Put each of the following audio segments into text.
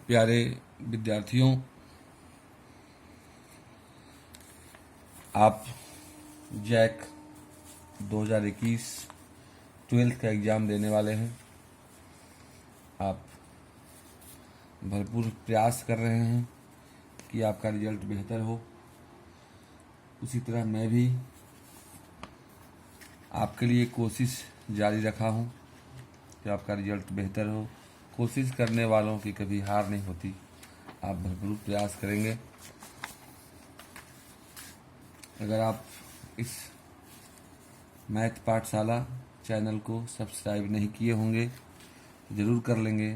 प्यारे विद्यार्थियों, आप जैक 2021 ट्वेल्थ का एग्ज़ाम देने वाले हैं। आप भरपूर प्रयास कर रहे हैं कि आपका रिजल्ट बेहतर हो। उसी तरह मैं भी आपके लिए कोशिश जारी रखा हूँ कि आपका रिजल्ट बेहतर हो। कोशिश करने वालों की कभी हार नहीं होती। आप भरपूर प्रयास करेंगे। अगर आप इस मैथ पाठशाला चैनल को सब्सक्राइब नहीं किए होंगे तो ज़रूर कर लेंगे,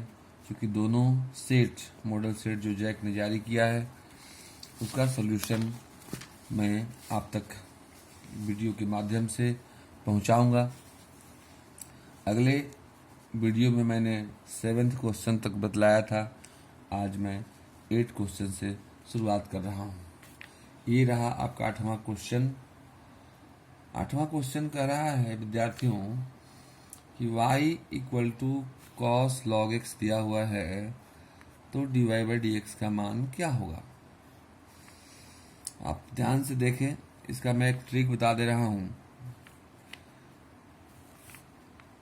क्योंकि दोनों सेट मॉडल सेट जो जैक ने जारी किया है उसका सॉल्यूशन मैं आप तक वीडियो के माध्यम से पहुंचाऊंगा। अगले वीडियो में मैंने 7th क्वेश्चन तक बतलाया था। आज मैं 8 क्वेश्चन से शुरुआत कर रहा हूँ। ये रहा आपका 8वां क्वेश्चन। 8वां क्वेश्चन कह रहा है विद्यार्थियों कि y equal to cos log x दिया हुआ है, तो dy बाई डी एक्स का मान क्या होगा। आप ध्यान से देखें, इसका मैं एक ट्रिक बता दे रहा हूँ।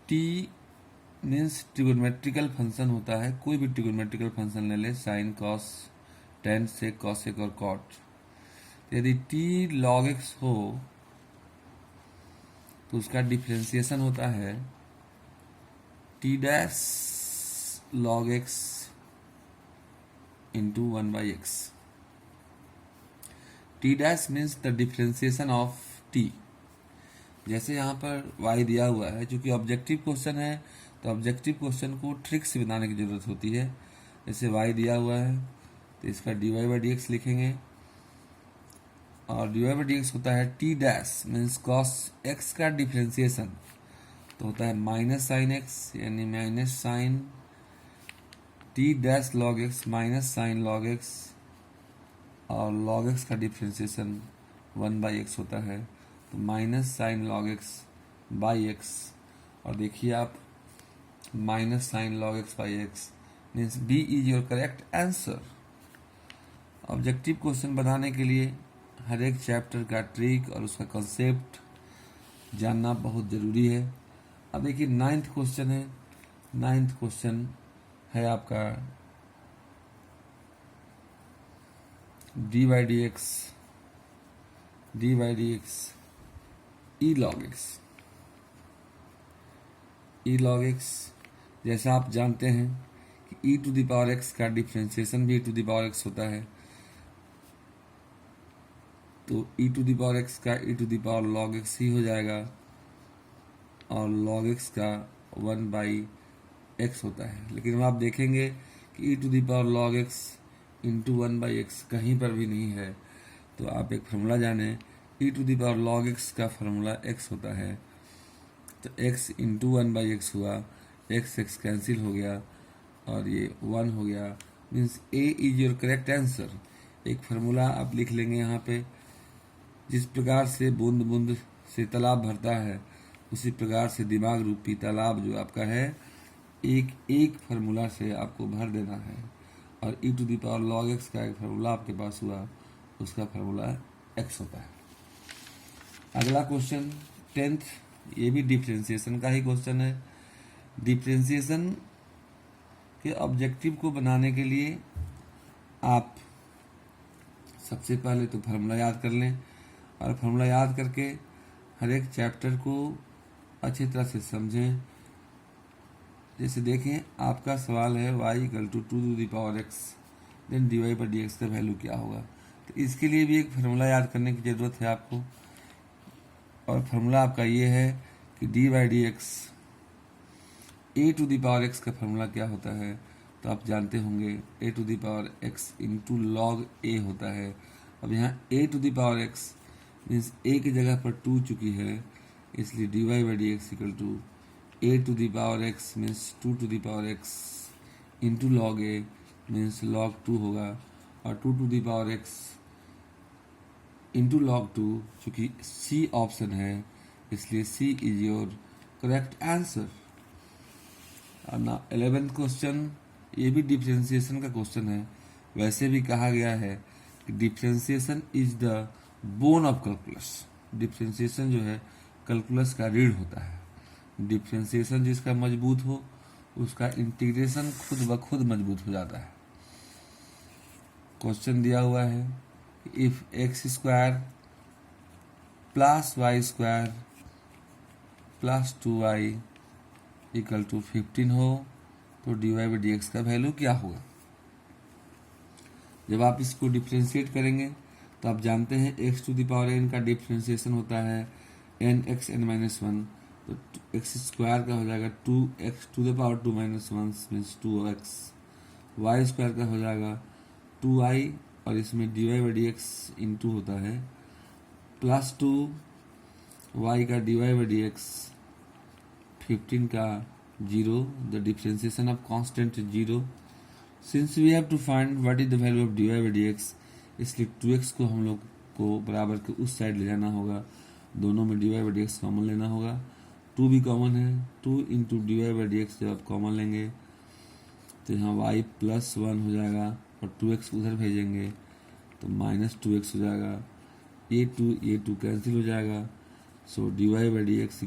t मीन्स ट्रिगोनोमेट्रिकल फंक्शन होता है। कोई भी ट्रिगोनोमेट्रिकल फंक्शन ले ले, sine cos tan sec cosec और कॉट। यदि t log x हो तो उसका डिफरेंशिएशन होता है t dash log x into 1/x। t dash means the differentiation of t। जैसे यहाँ पर y दिया हुआ है, चूंकि ऑब्जेक्टिव क्वेश्चन है तो ऑब्जेक्टिव क्वेश्चन को ट्रिक से बनाने की जरूरत होती है। जैसे y दिया हुआ है तो इसका dy बाई डी एक्स लिखेंगे, और dy बाई डी एक्स होता है t dash means cos x का डिफरेंशिएशन, तो होता है माइनस साइन x, यानी minus sine t dash log x minus sine log x, और log x का डिफरेंशिएशन 1/x होता है, तो minus sine log x by x. और देखिए आप, minus sine log x by x means B is your correct answer. Objective question बनाने के लिए हर एक चैप्टर का ट्रिक और उसका कंसेप्ट जानना बहुत ज़रूरी है। अब देखिए 9th क्वेश्चन है। 9th क्वेश्चन है आपका d by D x e log x. जैसा आप जानते हैं कि e to the power x का डिफरेंशिएशन भी e to the power x होता है, तो e to the power x का e to the power log x ही हो जाएगा, और log x का 1/x होता है। लेकिन अब आप देखेंगे कि e to the power log x into 1/x कहीं पर भी नहीं है। तो आप एक फार्मूला जाने, e to the power log x का फार्मूला x होता है, तो x इंटू 1/x हुआ, x कैंसिल हो गया और ये 1 हो गया। Means a is your correct answer. एक फार्मूला आप लिख लेंगे यहाँ पे। जिस प्रकार से बूंद बूंद से तालाब भरता है, उसी प्रकार से दिमाग रूपी तालाब जो आपका है, एक एक फार्मूला से आपको भर देना है। और e to the power log x का एक फार्मूला आपके पास हुआ, उसका फार्मूला x होता है। अगला क्वेश्चन 10th, ये भी डिफरेंशिएशन का ही क्वेश्चन है। डिफरेंशिएशन के ऑब्जेक्टिव को बनाने के लिए आप सबसे पहले तो फार्मूला याद कर लें, और फार्मूला याद करके हर एक चैप्टर को अच्छी तरह से समझें। जैसे देखें, आपका सवाल है y equal to 2 to the power x, then dy by D x का वैल्यू क्या होगा। तो इसके लिए भी एक फार्मूला याद करने की ज़रूरत है आपको, और फार्मूला आपका ये है कि D by D X A to the power X का फार्मूला क्या होता है, तो आप जानते होंगे A to the power x into log A होता है। अब यहाँ A to the power X means A की जगह पर 2 चुकी है, इसलिए D Y by D x equal to A to the power X means 2 to the power x into log A means log 2 होगा, और 2 to the power x into log 2, चूँकि C option है इसलिए C is your correct answer. और ना 11th question ये भी differentiation का क्वेश्चन है। वैसे भी कहा गया है कि differentiation is the bone of calculus. Differentiation जो है कैलकुलस का रीढ़ होता है। डिफरेंशिएशन जिसका मजबूत हो उसका इंटीग्रेशन खुद ब खुद मजबूत हो जाता है। क्वेश्चन दिया हुआ है if x square plus y square plus 2y equal to 15 हो तो dy बाई डी एक्स का वैल्यू क्या होगा। जब आप इसको डिफ्रेंशिएट करेंगे तो आप जानते हैं x to the power n का डिफ्रेंशिएशन होता है n x n minus one, तो एक्स स्क्वायर का हो जाएगा 2x to the power 2 minus one means 2x। Y square का हो जाएगा 2i और इसमें dy by D x into होता है प्लस 2y का dy बाई डी एक्स 15 का 0, the differentiation of constant 0। Since we have to find what is the value of dy by D x, इसलिए 2x को हम लोग को बराबर के उस साइड ले जाना होगा। दोनों में dy by D x common लेना होगा। 2 भी कॉमन है, 2 into dy by D x जब आप कॉमन लेंगे तो यहाँ y प्लस 1 हो जाएगा और 2x उधर भेजेंगे तो माइनस 2x हो जाएगा। ये 2 कैंसिल हो जाएगा। So dy by D x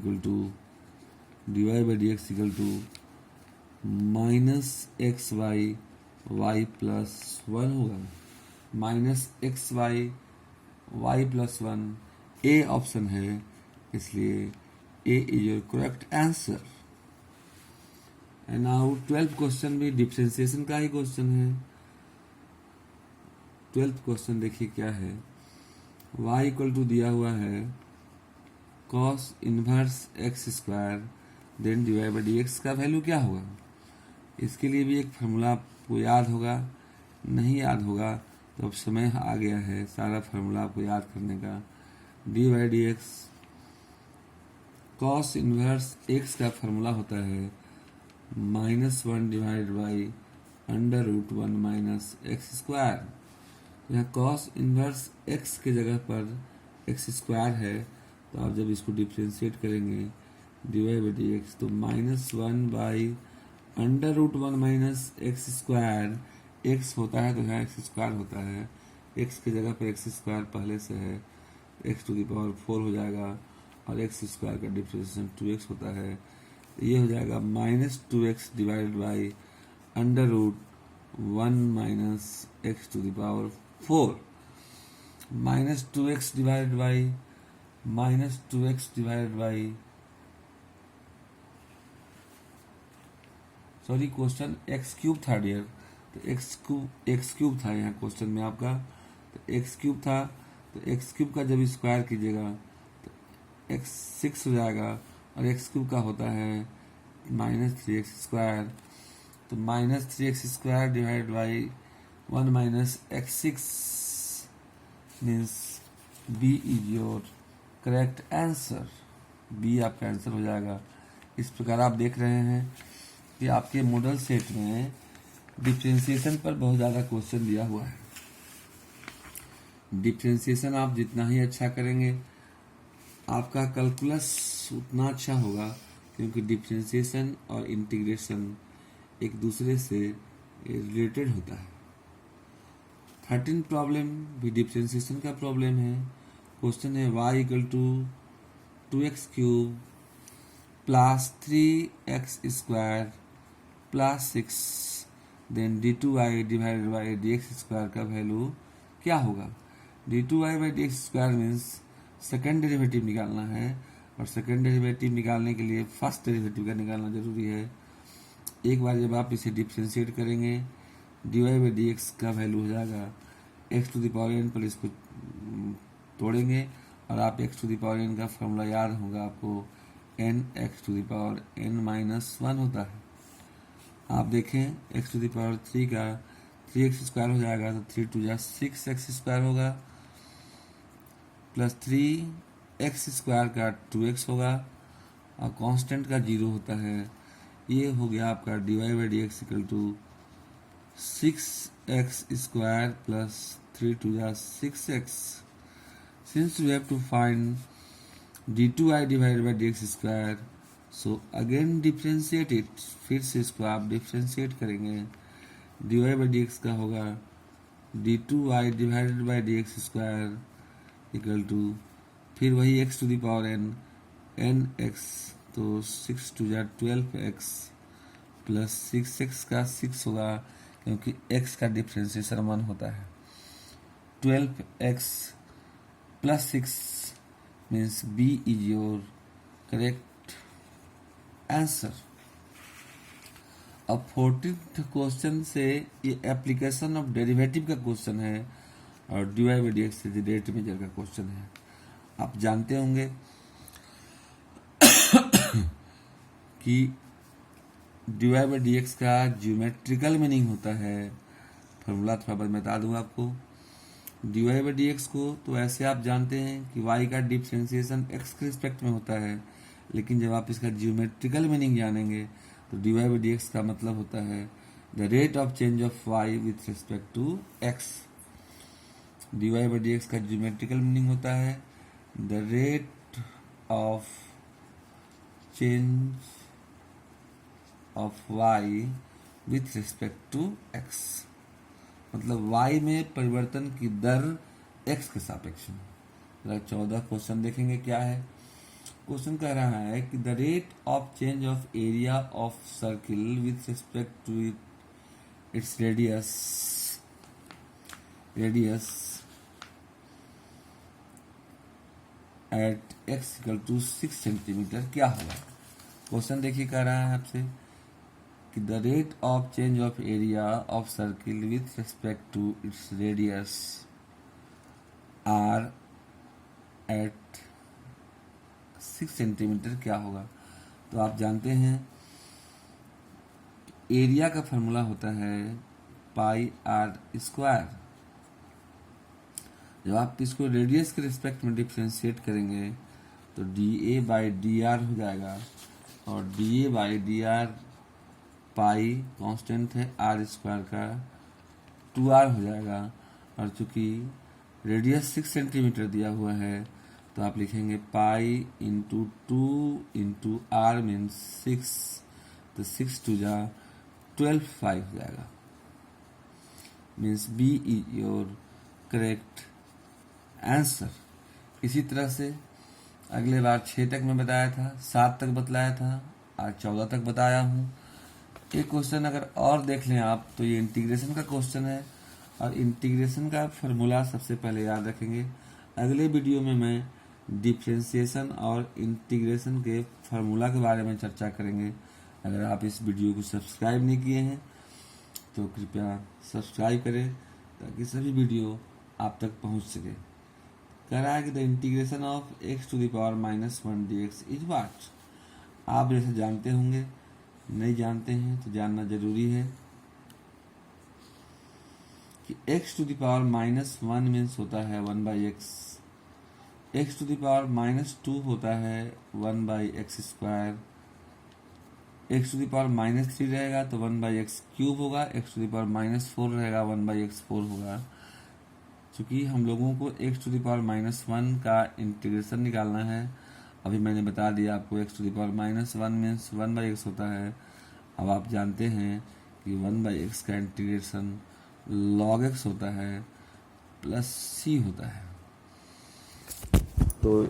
equal to minus X Y plus 1 होगा। Minus X Y plus 1 A option है, इसलिए A is your correct answer. And now 12th question भी डिफरेंशिएशन का ही क्वेश्चन है। 12th क्वेश्चन देखिए क्या है। y इक्वल टू दिया हुआ है cos inverse x square then dy by D x का वैल्यू क्या होगा। इसके लिए भी एक फार्मूला आपको याद होगा, नहीं याद होगा तो अब समय आ गया है सारा फार्मूला आपको याद करने का। D by D x cos inverse x का फार्मूला होता है -1 divide by under root 1 minus x square. यहाँ कॉस इनवर्स एक्स के जगह पर एक्स स्क्वायर है, तो आप जब इसको डिफ्रेंशिएट करेंगे d Y by D x तो -1 by under root 1 minus x square. X होता है तो यहाँ एक्स स्क्वायर होता है, एक्स की जगह पर एक्स स्क्वायर पहले से है, एक्स टू द पावर 4 हो जाएगा और एक्स स्क्वायर का डिफ्रेंशिएशन 2x होता है। ये हो जाएगा -2x divided by under root 1 minus x to the power 4। -2x divided by sorry question x cube था डियर, तो एक्स क्यूब था यहाँ क्वेश्चन में आपका, तो एक्स क्यूब था तो एक्स क्यूब का जब स्क्वायर कीजिएगा तो एक्स 6 हो जाएगा और एक्स क्यूब का होता है -3x स्क्वायर, तो -3x square divide by 1 minus x6 means B is your correct answer. B आपका आंसर हो जाएगा। इस प्रकार आप देख रहे हैं कि आपके मॉडल सेट में डिफरेंशिएशन पर बहुत ज़्यादा क्वेश्चन दिया हुआ है। डिफरेंशिएशन आप जितना ही अच्छा करेंगे आपका कैलकुलस उतना अच्छा होगा, क्योंकि डिफरेंशिएशन और इंटीग्रेशन एक दूसरे से रिलेटेड होता है। 13 प्रॉब्लम भी डिफरेंशिएशन का प्रॉब्लम है। क्वेश्चन है y equal to 2x cube plus 3x square plus 6 then d2y divided by dx square का वैल्यू क्या होगा। d2y by dx square means second derivative निकालना है, और सेकेंड डेरिवेटिव निकालने के लिए फर्स्ट डेरिवेटिव का निकालना जरूरी है। एक बार जब आप इसे डिफ्रेंशिएट करेंगे dy बाई डी एक्स का वैल्यू हो जाएगा x to the power n, पर इसको तोड़ेंगे और आप x to the power n का फॉर्मूला याद होगा आपको, n x to the power n minus 1 होता है। आप देखें x टू द पावर 3 का 3x स्क्वायर हो जाएगा तो 3 टू जा 6x स्क्वायर होगा प्लस 3x स्क्वायर का 2x होगा और कांस्टेंट का 0 होता है। ये हो गया आपका dy by D x equal to 6x square plus 3 two जा 6x। Since we have to find d2y divided by D x square, so again differentiate it. फिर से इसको आप डिफ्रेंशिएट करेंगे d Y by D x का होगा d two y divided by D x square equal to फिर वही x to the power n x, तो 6 टू जा 12x प्लस 6x का 6 होगा क्योंकि x का डिफ्रेंसिएशन 1 होता है। 12x plus 6 means B is your correct answer. अब 14th क्वेश्चन से ये एप्लीकेशन ऑफ डेरिवेटिव का क्वेश्चन है और d Y by D x से रेट मेजर का क्वेश्चन है। आप जानते होंगे कि d Y by D x का ज्योमेट्रिकल मीनिंग होता है, फॉर्मूला थोड़ा बहुत बता दूंगा आपको। D Y by D x को तो ऐसे आप जानते हैं कि वाई का डिफ्रेंसिएशन एक्स के रिस्पेक्ट में होता है, लेकिन जब आप इसका ज्योमेट्रिकल मीनिंग जानेंगे तो d Y by D x का मतलब होता है the rate of change of y with respect to x. D Y by D x का ज्योमेट्रिकल मीनिंग होता है the rate of change of y with respect to x, मतलब y में परिवर्तन की दर x के सापेक्ष में। 14 क्वेश्चन देखेंगे क्या है। क्वेश्चन कह रहा है कि the rate of change of area of circle with respect to its radius at x equal to 6 centimetre क्या होगा। क्वेश्चन देखिए कह रहा है आपसे कि the rate of change of area of circle with respect to its radius r at 6 centimetre क्या होगा। तो आप जानते हैं एरिया का फॉर्मूला होता है पाई आर स्क्वायर। जब आप इसको रेडियस के रिस्पेक्ट में डिफ्रेंशिएट करेंगे तो D A by D R हो जाएगा और D A by D R pi constant है आर स्क्वायर का 2r हो जाएगा। और चूंकि रेडियस 6 सेंटीमीटर दिया हुआ है तो आप लिखेंगे pi into 2 into r means 6, तो 6 टू जा 12 5 हो जाएगा। Means B is your correct answer. इसी तरह से अगले बार 6 तक मैं बताया था, 7 तक बतलाया था, आज 14 तक बताया हूँ। एक क्वेश्चन अगर और देख लें आप तो ये इंटीग्रेशन का क्वेश्चन है और इंटीग्रेशन का फार्मूला सबसे पहले याद रखेंगे। अगले वीडियो में मैं डिफरेंशिएशन और इंटीग्रेशन के फार्मूला के बारे में चर्चा करेंगे। अगर आप इस वीडियो को सब्सक्राइब नहीं किए हैं तो कृपया सब्सक्राइब करें ताकि सभी वीडियो आप तक पहुंच सके। कह रहा है कि the integration of x to the power -1 dx is what. आप जैसे जानते होंगे, नहीं जानते हैं तो जानना जरूरी है कि x to the power -1 means होता है 1/x, x to the power -2 होता है 1/x square, x to the power -3 रहेगा तो 1/x क्यूब होगा, x टू द पावर -4 रहेगा 1/x4 होगा। चूंकि हम लोगों को x टू द पावर -1 का इंटीग्रेशन निकालना है, अभी मैंने बता दिया आपको x to the power -1 means 1/x होता है। अब आप जानते हैं कि 1/x का इंटीग्रेशन log x होता है प्लस c होता है। तो